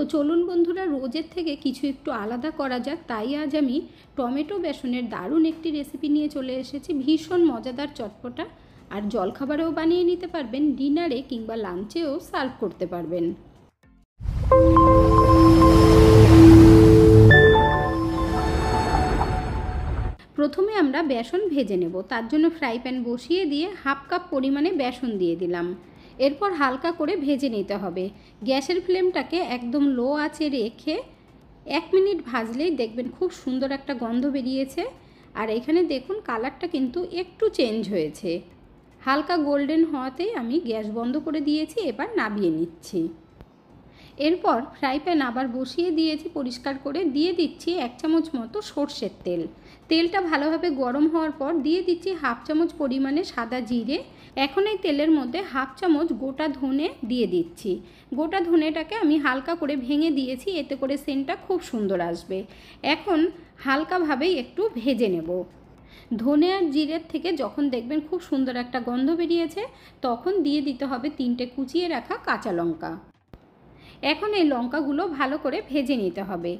তো চলুন বন্ধুরা, রোজের থেকে কিছু একটু আলাদা করা যাক। তাই আজ আমি টমেটো বেসনের দারুণ একটি রেসিপি নিয়ে চলে এসেছি। ভীষণ মজাদার, চটপটা, আর জলখাবারেও বানিয়ে নিতে পারবেন, ডিনারে কিংবা লাঞ্চেও সার্ভ করতে পারবেন। প্রথমে আমরা বেসন ভেজে নেব। তার জন্য ফ্রাই প্যান বসিয়ে দিয়ে হাফ কাপ পরিমাণে বেসন দিয়ে দিলাম। এরপর হালকা করে ভেজে নিতে হবে। গ্যাসের ফ্লেমটাকে একদম লো আঁচে রেখে 1 মিনিট ভাজলেই দেখবেন খুব সুন্দর একটা গন্ধ বেরিয়েছে। আর এখানে দেখুন কালারটা কিন্তু একটু চেঞ্জ হয়েছে। হালকা গোল্ডেন হওয়াতেই আমি গ্যাস বন্ধ করে দিয়েছি। এবার নামিয়ে নিচ্ছি। এরপর ফ্রাই প্যান আবার বসিয়ে দিয়েছি, পরিষ্কার করে দিয়ে দিচ্ছি 1 চামচ মতো সর্ষের তেল। তেলটা ভালোভাবে গরম হওয়ার পর দিয়ে দিচ্ছি হাফ চামচ পরিমাণে সাদা জিরে। এখন এই তেলের মধ্যে হাফ চামচ গোটা ধনে দিয়ে দিচ্ছি। গোটা ধনেটাকে আমি হালকা করে ভেঙে দিয়েছি, এতে করে সেন্টটা খুব সুন্দর আসবে। এখন হালকাভাবেই একটু ভেজে নেব। ধনে আর জিরের থেকে যখন দেখবেন খুব সুন্দর একটা গন্ধ বেরিয়েছে, তখন দিয়ে দিতে হবে 3টে কুচিয়ে রাখা কাঁচা লঙ্কা। এখন এই লঙ্কাগুলো ভালো করে ভেজে নিতে হবে।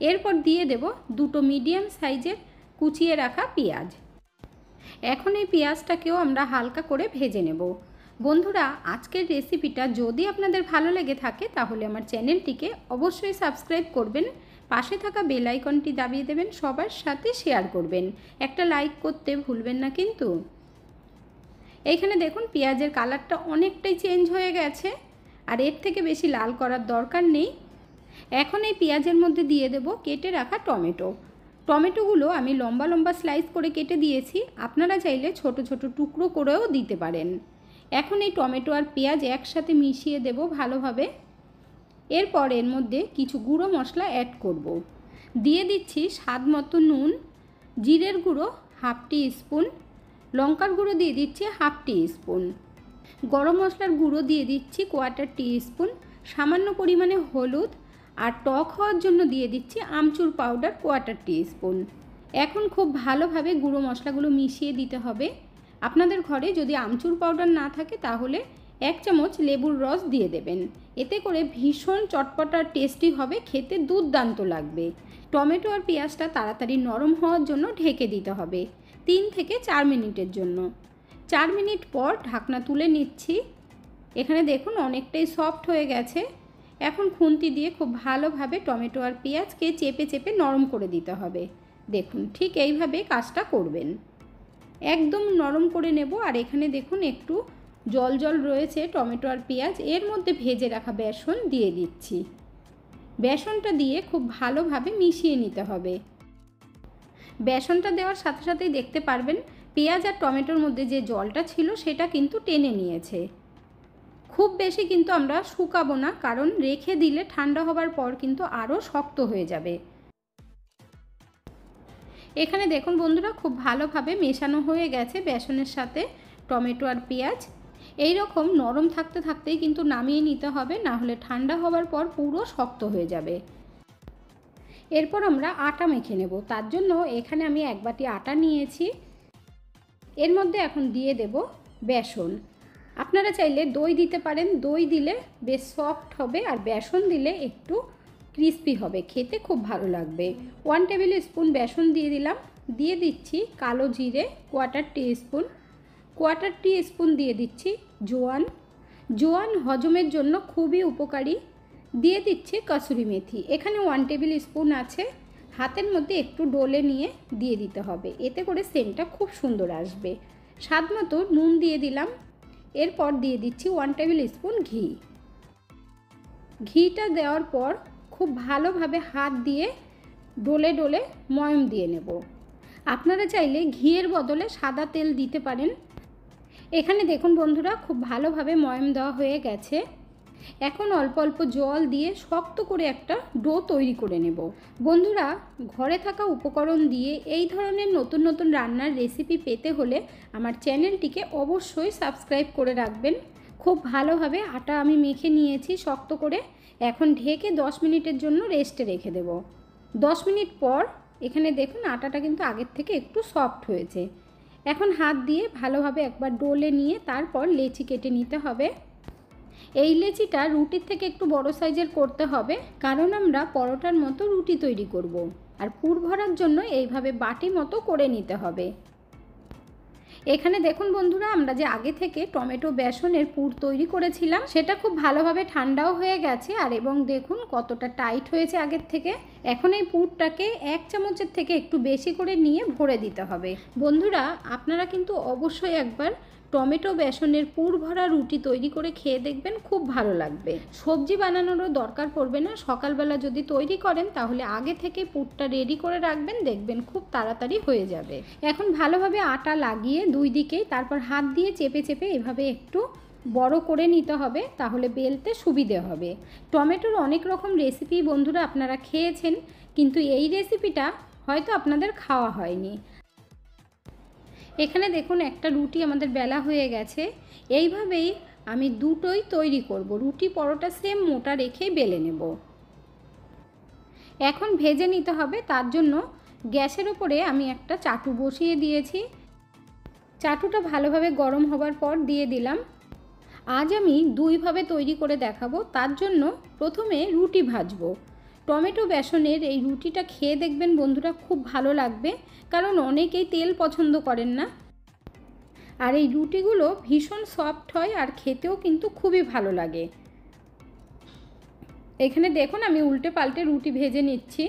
এরপর দিয়ে দেব 2টো মিডিয়াম সাইজের কুচিয়ে রাখা পেঁয়াজ। এখন এই পেঁয়াজটাকেও আমরা হালকা করে ভেজে নেব। বন্ধুরা, আজকের রেসিপিটা যদি আপনাদের ভালো লেগে থাকে তাহলে আমার চ্যানেলটিকে অবশ্যই সাবস্ক্রাইব করবেন, পাশে থাকা বেল আইকনটি দাবিয়ে দেবেন, সবার সাথে শেয়ার করবেন, একটা লাইক করতে ভুলবেন না কিন্তু। এইখানে দেখুন পেঁয়াজের কালারটা অনেকটাই চেঞ্জ হয়ে গেছে, আর এর থেকে বেশি লাল করার দরকার নেই। এখন এই পেঁয়াজের মধ্যে দিয়ে দেব কেটে রাখা টমেটো। টমেটোগুলো আমি লম্বা লম্বা স্লাইস করে কেটে দিয়েছি, আপনারা চাইলে ছোট ছোট টুকরো করেও দিতে পারেন। এখন এই টমেটো আর পেঁয়াজ একসাথে মিশিয়ে দেব ভালোভাবে। এরপর এর মধ্যে কিছু গুঁড়ো মশলা অ্যাড করব। দিয়ে দিচ্ছি স্বাদ মতো নুন, জিরের গুঁড়ো হাফ টি স্পুন, লঙ্কার গুঁড়ো দিয়ে দিচ্ছি হাফ টি স্পুন, গরম মশলার গুঁড়ো দিয়ে দিচ্ছি 1/4 টিস্পুন, সামান্য পরিমাণে হলুদ, আর টক হওয়ার জন্য দিয়ে দিচ্ছি আমচুর পাউডার 1/4 টিস্পুন। এখন খুব ভালোভাবে গুঁড়ো মশলাগুলো মিশিয়ে দিতে হবে। আপনাদের ঘরে যদি আমচুর পাউডার না থাকে তাহলে 1 চামচ লেবুর রস দিয়ে দেবেন। এতে করে ভীষণ চটপটা টেস্টি হবে, খেতে দুর্দান্ত লাগবে। টমেটো আর পেঁয়াজটা তাড়াতাড়ি নরম হওয়ার জন্য ঢেকে দিতে হবে 3 থেকে 4 মিনিটের জন্য। 4 মিনিট পর ঢাকনা তুলে নিচ্ছি। এখানে দেখুন অনেকটাই সফট হয়ে গেছে। এখন খুন্তি দিয়ে খুব ভালোভাবে টমেটো আর পেঁয়াজকে চেপে চেপে নরম করে দিতে হবে। দেখুন ঠিক এইভাবে কাজটা করবেন, একদম নরম করে নেব। আর এখানে দেখুন একটু জল জল রয়েছে টমেটো আর পেঁয়াজ, এর মধ্যে ভেজে রাখা বেসন দিয়ে দিচ্ছি। বেসনটা দিয়ে খুব ভালোভাবে মিশিয়ে নিতে হবে। বেসনটা দেওয়ার সাথে সাথেই দেখতে পারবেন পেঁয়াজ আর টমেটোর মধ্যে যে জলটা ছিল সেটা কিন্তু টেনে নিয়েছে। খুব বেশি কিন্তু আমরা শুকাবো না, কারণ রেখে দিলে ঠান্ডা হবার পর কিন্তু আরও শক্ত হয়ে যাবে। এখানে দেখুন বন্ধুরা খুব ভালোভাবে মেশানো হয়ে গেছে বেসনের সাথে টমেটো আর পেঁয়াজ। এই রকম নরম থাকতে থাকতেই কিন্তু নামিয়ে নিতে হবে, না হলে ঠান্ডা হবার পর পুরো শক্ত হয়ে যাবে। এরপর আমরা আটা মেখে নেব। তার জন্য এখানে আমি 1 বাটি আটা নিয়েছি। এর মধ্যে এখন দিয়ে দেব বেসন। আপনারা চাইলে দই দিতে পারেন, দই দিলে বেশ সফট হবে, আর বেসন দিলে একটু ক্রিস্পি হবে, খেতে খুব ভালো লাগবে। 1 টেবিল স্পুন বেসন দিয়ে দিলাম। দিয়ে দিচ্ছি কালো জিরে 1/4 টিস্পুন, 1/4 টিস্পুন দিয়ে দিচ্ছি জোয়ান। জোয়ান হজমের জন্য খুবই উপকারী। দিয়ে দিচ্ছি কসুরি মেথি, এখানে 1 টেবিল স্পুন আছে। হাতের মধ্যে একটু ডলে নিয়ে দিয়ে দিতে হবে, এতে করে সেন্টটা খুব সুন্দর আসবে। স্বাদ মতো নুন দিয়ে দিলাম। এরপর দিয়ে দিচ্ছি 1 টেবিল স্পুন ঘি। ঘিটা দেওয়ার পর খুব ভালোভাবে হাত দিয়ে ডলে ডলে ময়ম দিয়ে নেব। আপনারা চাইলে ঘিয়ের বদলে সাদা তেল দিতে পারেন। এখানে দেখুন বন্ধুরা খুব ভালোভাবে ময়ম দেওয়া হয়ে গেছে। এখন অল্প অল্প জল দিয়ে শক্ত করে একটা ডো তৈরি করে নেব। বন্ধুরা, ঘরে থাকা উপকরণ দিয়ে এই ধরনের নতুন নতুন রান্নার রেসিপি পেতে হলে আমার চ্যানেলটিকে অবশ্যই সাবস্ক্রাইব করে রাখবেন। খুব ভালোভাবে আটা আমি মেখে নিয়েছি শক্ত করে। এখন ঢেকে 10 মিনিটের জন্য রেস্টে রেখে দেব। 10 মিনিট পর এখানে দেখুন আটাটা কিন্তু আগের থেকে একটু সফট হয়েছে। এখন হাত দিয়ে ভালোভাবে একবার ডলে নিয়ে তারপর লেচি কেটে নিতে হবে। এই লেচিটা রুটির থেকে একটু বড় সাইজের করতে হবে, কারণ আমরা পরোটার মতো রুটি তৈরি করব। আর পুর ভরার জন্য এইভাবে বাটি মতো করে নিতে হবে। এখানে দেখুন বন্ধুরা, আমরা যে আগে থেকে টমেটো বেসনের পুর তৈরি করেছিলাম সেটা খুব ভালোভাবে ঠান্ডাও হয়ে গেছে। আর এবং দেখুন কতটা টাইট হয়েছে আগের থেকে। এখন এই পুরটাকে 1 চামচের থেকে একটু বেশি করে নিয়ে ভরে দিতে হবে। বন্ধুরা, আপনারা কিন্তু অবশ্যই একবার টমেটো বেসনের পুর ভরা রুটি তৈরি করে খেয়ে দেখবেন, খুব ভালো লাগবে। সবজি বানানোরও দরকার পড়বে না। সকালবেলা যদি তৈরি করেন তাহলে আগে থেকে পুরটা রেডি করে রাখবেন, দেখবেন খুব তাড়াতাড়ি হয়ে যাবে। এখন ভালোভাবে আটা লাগিয়ে দুই দিকেই তারপর হাত দিয়ে চেপে চেপে এভাবে একটু বড় করে নিতে হবে, তাহলে বেলতে সুবিধে হবে। টমেটোর অনেক রকম রেসিপি বন্ধুরা আপনারা খেয়েছেন, কিন্তু এই রেসিপিটা হয়তো আপনাদের খাওয়া হয়নি। এখানে দেখুন একটা রুটি আমাদের বেলা হয়ে গেছে। এইভাবেই আমি দুটোই তৈরি করব। রুটি পরোটা সেম মোটা রেখেই বেলে নেব। এখন ভেজে নিতে হবে, তার জন্য গ্যাসের ওপরে আমি একটা চাটু বসিয়ে দিয়েছি। চাটুটা ভালোভাবে গরম হবার পর দিয়ে দিলাম। আজ আমি দুইভাবে তৈরি করে দেখাবো। তার জন্য প্রথমে রুটি ভাজবো। টমেটো বেসনের এই রুটিটা খেয়ে দেখবেন বন্ধুরা, খুব ভালো লাগবে, কারণ অনেকেই তেল পছন্দ করেন না। আর এই রুটিগুলো ভীষণ সফট হয় আর খেতেও কিন্তু খুবই ভালো লাগে। এখানে দেখুন আমি উল্টে পাল্টে রুটি ভেজে নিচ্ছি।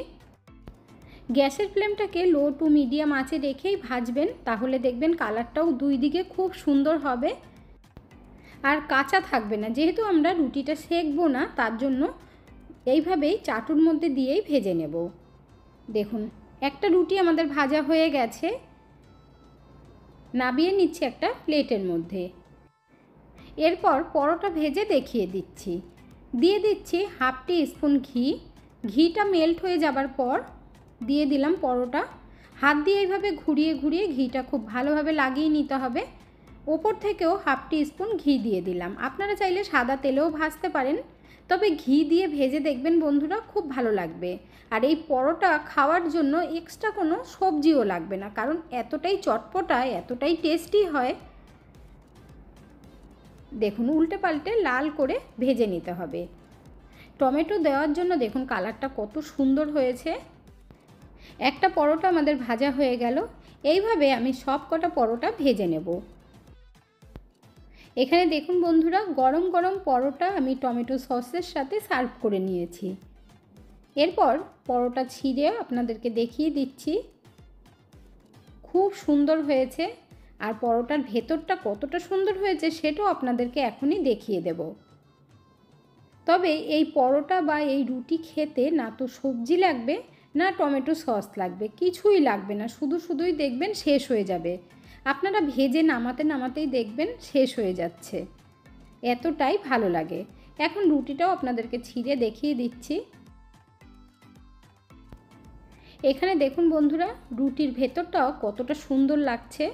গ্যাসের ফ্লেমটাকে লো টু মিডিয়াম আঁচে রেখেই ভাজবেন, তাহলে দেখবেন কালারটাও দুই দিকে খুব সুন্দর হবে আর কাঁচা থাকবে না। যেহেতু আমরা রুটিটা সেঁকবো না, তার জন্য এইভাবেই চাটুর মধ্যে দিয়েই ভেজে নেব। দেখুন একটা রুটি আমাদের ভাজা হয়ে গেছে। নাবিয়ে নিচ্ছি একটা প্লেটের মধ্যে। এরপর পরোটা ভেজে দেখিয়ে দিচ্ছি। দিয়ে দিচ্ছি হাফ টি স্পুন ঘি। ঘিটা মেল্ট হয়ে যাবার পর দিয়ে দিলাম পরোটা। হাত দিয়ে এইভাবে ঘুরিয়ে ঘুরিয়ে ঘিটা খুব ভালোভাবে লাগিয়ে নিতে হবে। ওপর থেকেও হাফ টি স্পুন ঘি দিয়ে দিলাম। আপনারা চাইলে সাদা তেলেও ভাজতে পারেন, তবে ঘি দিয়ে ভেজে দেখবেন বন্ধুরা খুব ভালো লাগবে। আর এই পরোটা খাওয়ার জন্য এক্সট্রা কোনো সবজিও লাগবে না, কারণ এতটাই চটপটা, এতটাই টেস্টি হয়। দেখুন উল্টে পাল্টে লাল করে ভেজে নিতে হবে। টমেটো দেওয়ার জন্য দেখুন কালারটা কত সুন্দর হয়েছে। একটা পরোটা আমাদের ভাজা হয়ে গেল। এইভাবে আমি সব কটা পরোটা ভেজে নেব। এখানে দেখুন বন্ধুরা, গরম গরম পরোটা আমি টমেটো সসের সাথে সার্ভ করে নিয়েছি। এরপর পরোটা ছিঁড়ে আপনাদেরকে দেখিয়ে দিচ্ছি। খুব সুন্দর হয়েছে। আর পরোটার ভেতরটা কতটা সুন্দর হয়েছে সেটাও আপনাদেরকে এখনই দেখিয়ে দেব। তবে এই পরোটা বা এই রুটি খেতে না তো সবজি লাগবে, না টমেটো সস লাগবে, কিছুই লাগবে না। শুধুই দেখবেন শেষ হয়ে যাবে। আপনারা ভেজে নামাতে নামাতেই দেখবেন শেষ হয়ে যাচ্ছে, এতটাই ভালো লাগে। এখন রুটিটাও আপনাদেরকে ছিঁড়ে দেখিয়ে দিচ্ছি। এখানে দেখুন বন্ধুরা, রুটির ভেতরটাও কতটা সুন্দর লাগছে।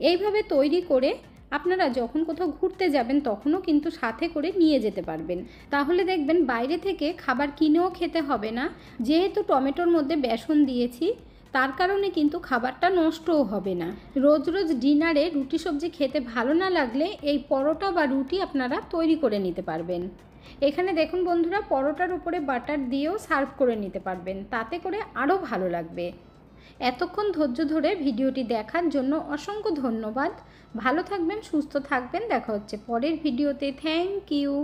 এইভাবে তৈরি করে আপনারা যখন কোথাও ঘুরতে যাবেন তখনও কিন্তু সাথে করে নিয়ে যেতে পারবেন। তাহলে দেখবেন বাইরে থেকে খাবার কিনেও খেতে হবে না। যেহেতু টমেটোর মধ্যে বেসন দিয়েছি, তার কারণে কিন্তু খাবারটা নষ্টও হবে না। রোজ রোজ ডিনারে রুটি সবজি খেতে ভালো না লাগলে এই পরোটা বা রুটি আপনারা তৈরি করে নিতে পারবেন। এখানে দেখুন বন্ধুরা, পরোটার উপরে বাটার দিয়েও সার্ভ করে নিতে পারবেন, তাতে করে আরও ভালো লাগবে। এতক্ষণ ধৈর্য ধরে ভিডিওটি দেখার জন্য অসংখ্য ধন্যবাদ। ভালো থাকবেন, সুস্থ থাকবেন। দেখা হচ্ছে পরের ভিডিওতে। Thank you.